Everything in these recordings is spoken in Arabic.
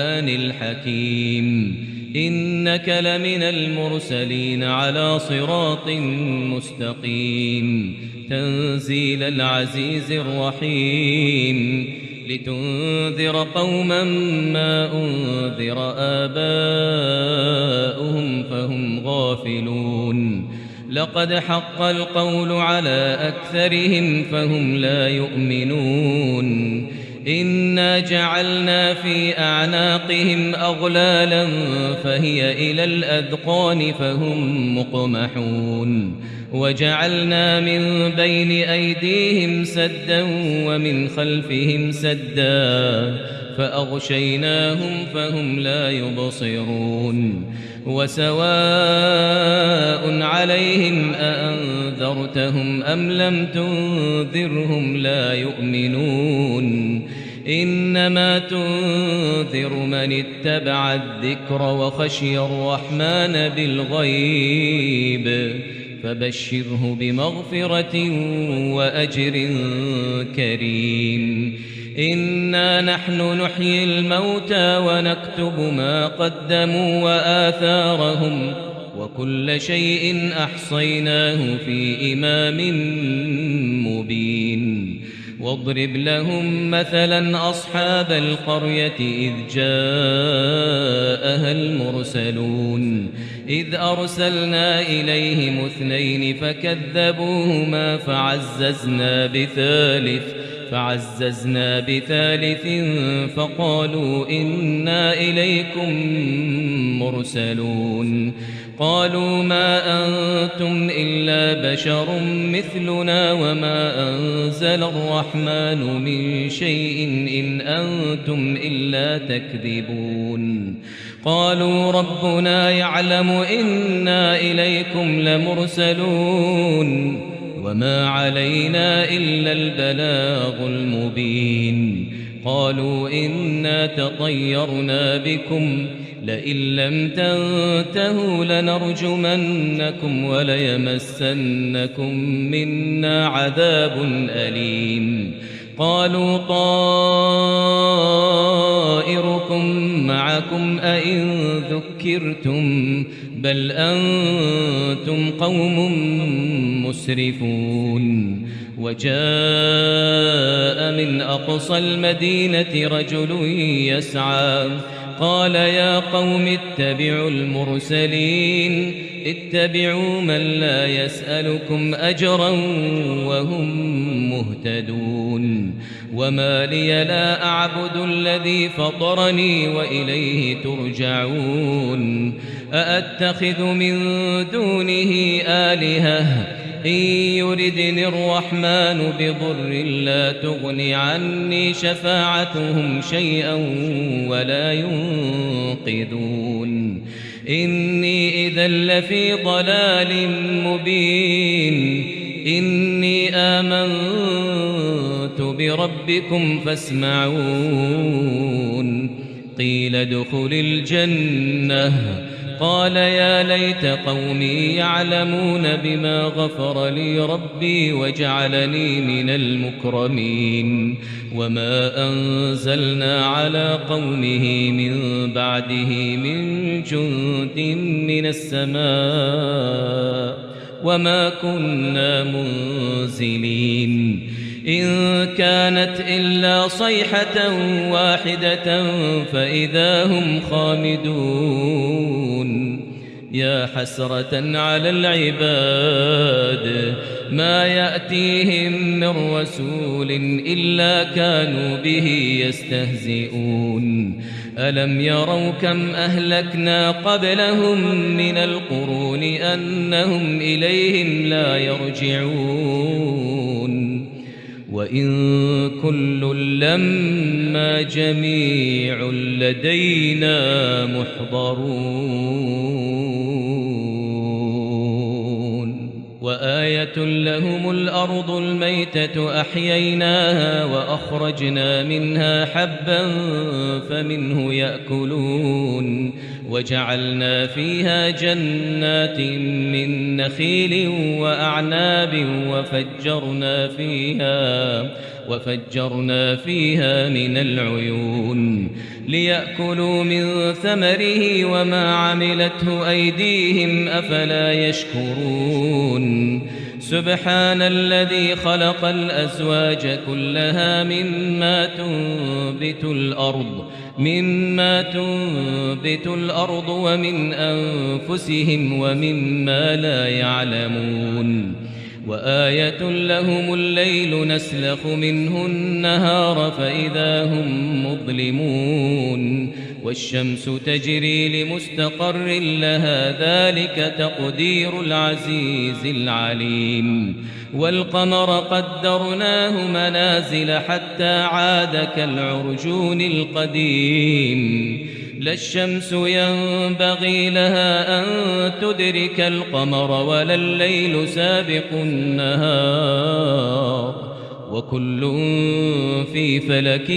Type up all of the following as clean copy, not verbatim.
والقرآن الحكيم إنك لمن المرسلين على صراط مستقيم تنزيل العزيز الرحيم لتنذر قوما ما أنذر آباؤهم فهم غافلون لقد حق القول على أكثرهم فهم لا يؤمنون إنا جعلنا في أعناقهم أغلالا فهي إلى الأذقان فهم مقمحون وجعلنا من بين أيديهم سدا ومن خلفهم سدا فأغشيناهم فهم لا يبصرون وسواء عليهم أأنذرتهم أم لم تنذرهم لا يؤمنون إنما تنذر من اتبع الذكر وخشي الرحمن بالغيب فبشره بمغفرة وأجر كريم إنا نحن نحيي الموتى ونكتب ما قدموا وآثارهم وكل شيء أحصيناه في إمام مبين واضرب لهم مثلا أصحاب القرية إذ جاءها المرسلون إذ أرسلنا إليهم 2 فكذبوهما فعززنا بثالث فقالوا إنا إليكم مرسلون قالوا ما أنتم إلا بشر مثلنا وما أنزل الرحمن من شيء إن أنتم إلا تكذبون قالوا ربنا يعلم إنا إليكم لمرسلون وما علينا إلا البلاغ المبين قالوا إنا تطيرنا بكم لئن لم تنتهوا لنرجمنكم وليمسنكم منا عذاب أليم قالوا طائركم معكم أئن ذكرتم بل أنتم قوم مسرفون وجاء من أقصى المدينة رجل يسعى قال يا قوم اتبعوا المرسلين اتبعوا من لا يسألكم أجرا وهم مهتدون وما لي لا أعبد الذي فطرني وإليه ترجعون أأتخذ من دونه آلهة إن يردني الرحمن بضر لا تغن عني شفاعتهم شيئا ولا ينقذون إني إذا لفي ضلال مبين إني آمنت بربكم فاسمعون قيل ادخل الجنة قال يا ليت قومي يعلمون بما غفر لي ربي وجعلني من المكرمين وما أنزلنا على قومه من بعده من جند من السماء وما كنا منزلين إن كانت إلا صيحة واحدة فإذا هم خامدون يا حسرة على العباد ما يأتيهم من رسول إلا كانوا به يستهزئون ألم يروا كم أهلكنا قبلهم من القرون أنهم إليهم لا يرجعون وإن كل لما جميع لدينا محضرون وآية لهم الأرض الميتة أحييناها وأخرجنا منها حبا فمنه يأكلون وجعلنا فيها جنات من نخيل وأعناب وفجرنا فيها من العيون ليأكلوا من ثمره وما عملته أيديهم أفلا يشكرون سبحان الذي خلق الأزواج كلها مما تنبت الأرض ومن أنفسهم ومما لا يعلمون وآية لهم الليل نسلخ منه النهار فإذا هم مظلمون والشمس تجري لمستقر لها ذلك تقدير العزيز العليم والقمر قدرناه منازل حتى عاد كالعرجون القديم لا الشمس ينبغي لها أن تدرك القمر ولا الليل سابق النهار وكل في فلك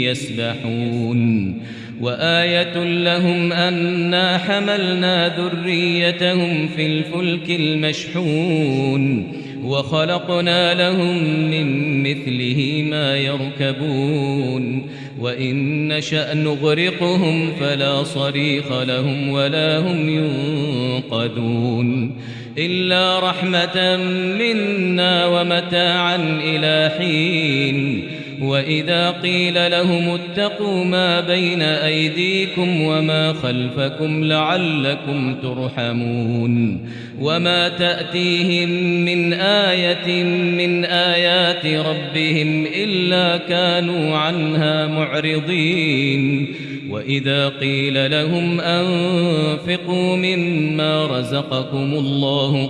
يسبحون وآية لهم أنا حملنا ذريتهم في الفلك المشحون وخلقنا لهم من مثله ما يركبون وإن نشأ نغرقهم فلا صريخ لهم ولا هم ينقذون إلا رحمة منا ومتاعا إلى حين وإذا قيل لهم اتقوا ما بين أيديكم وما خلفكم لعلكم ترحمون وما تأتيهم من آية من آيات ربهم إلا كانوا عنها معرضين وإذا قيل لهم أنفقوا مما رزقكم الله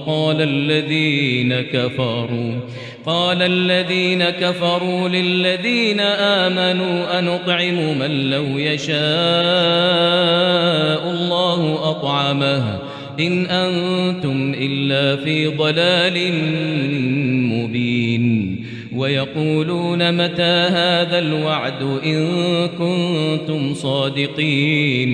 قال الذين كفروا للذين آمنوا أنطعم من لو يشاء الله أطعمه إن أنتم إلا في ضلال مبين ويقولون متى هذا الوعد إن كنتم صادقين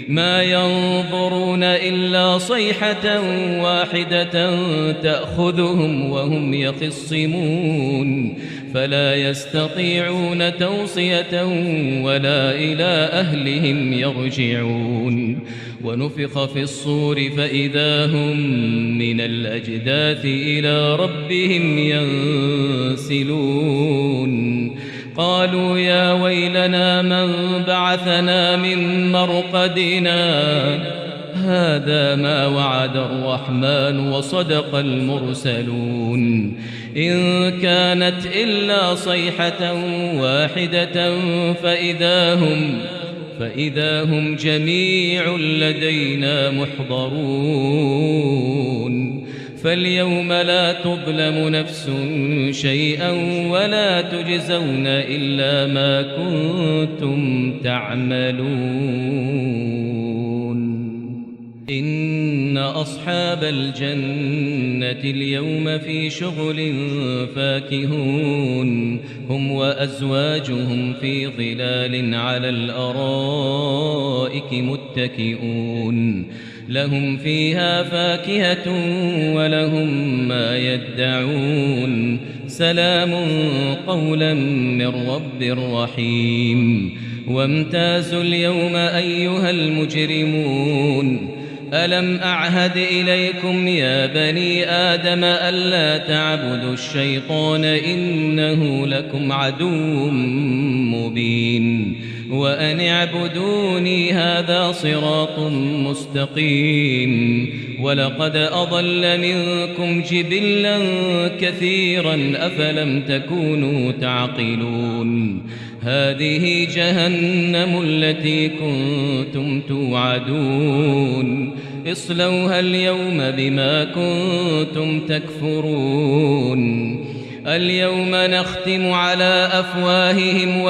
ما ينظرون إلا صيحة واحدة تأخذهم وهم يخصمون فلا يستطيعون توصية ولا إلى أهلهم يرجعون ونفخ في الصور فإذا هم من الأجداث إلى ربهم ينسلون قالوا يا ويلنا من بعثنا من مرقدنا هذا ما وعد الرحمن وصدق المرسلون إن كانت إلا صيحة واحدة فإذا هم جميع لدينا محضرون فاليوم لا تظلم نفس شيئا ولا تجزون إلا ما كنتم تعملون إن أصحاب الجنة اليوم في شغل فاكهون هم وأزواجهم في ظلال على الأرائك متكئون لهم فيها فاكهة ولهم ما يدعون سلام قولا من رب رحيم وامتازوا اليوم أيها المجرمون ألم أعهد إليكم يا بني آدم ألا تعبدوا الشيطان إنه لكم عدو مبين وأن اعبدوني هذا صراط مستقيم ولقد أضل منكم جبلا كثيرا أفلم تكونوا تعقلون هذه جهنم التي كنتم توعدون اصلوها اليوم بما كنتم تكفرون اليوم نختم على أفواههم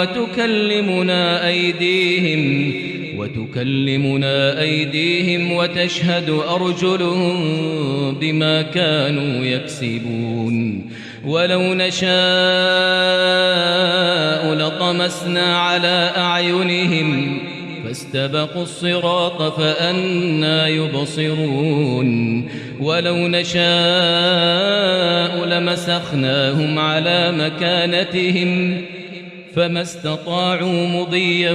وتكلمنا أيديهم وتشهد أرجلهم بما كانوا يكسبون ولو نشاء لطمسنا على أعينهم فاستبقوا الصراط فأنى يبصرون ولو نشاء لمسخناهم على مكانتهم فما استطاعوا مضيا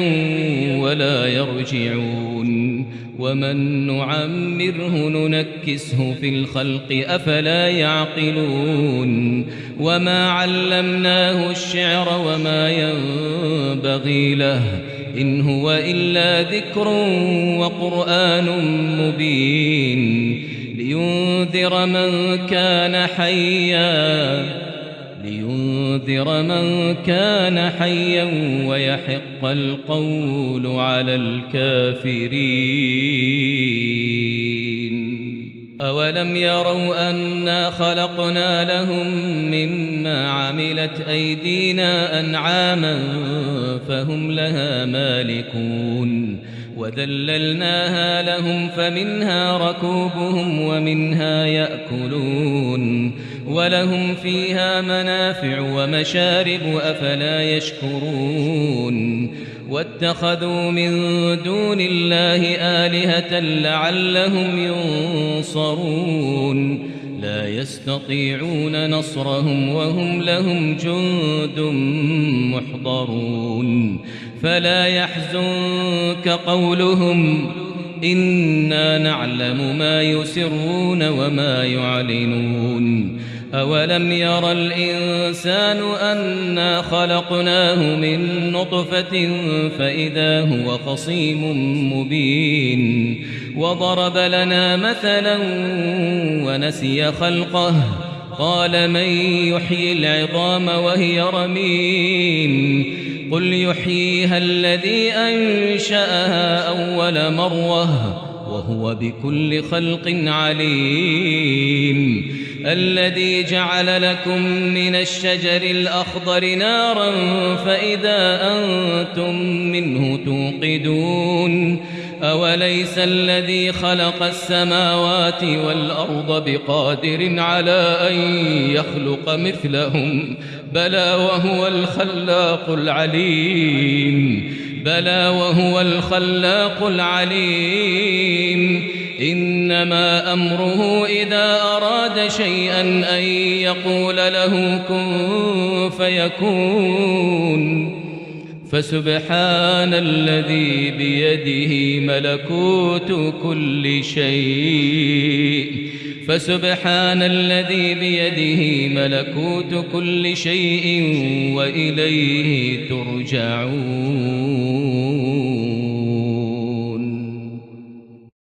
ولا يرجعون ومن نعمره ننكسه في الخلق أفلا يعقلون وما علمناه الشعر وما ينبغي له إن هو إلا ذكر وقرآن مبين لينذر من كان حيا ويحق القول على الكافرين أولم يروا أنا خلقنا لهم مما عملت أيدينا أنعاما فهم لها مالكون وذللناها لهم فمنها ركوبهم ومنها يأكلون ولهم فيها منافع ومشارب أفلا يشكرون واتخذوا من دون الله آلهة لعلهم ينصرون لا يستطيعون نصرهم وهم لهم جند محضرون فلا يحزنك قولهم إنا نعلم ما يسرون وما يعلنون أولم ير الإنسان أنا خلقناه من نطفة فإذا هو خصيم مبين وضرب لنا مثلا ونسي خلقه قال من يحيي العظام وهي رميم قل يحييها الذي أنشأها أول مرة وهو بكل خلق عليم الذي جعل لكم من الشجر الأخضر نارا فإذا أنتم منه توقدون أوليس الذي خلق السماوات والأرض بقادر على أن يخلق مثلهم بلى وهو الخلاق العليم إنما أمره إذا أراد شيئا أن يقول له كن فيكون فسبحان الذي بيده ملكوت كل شيء وإليه ترجعون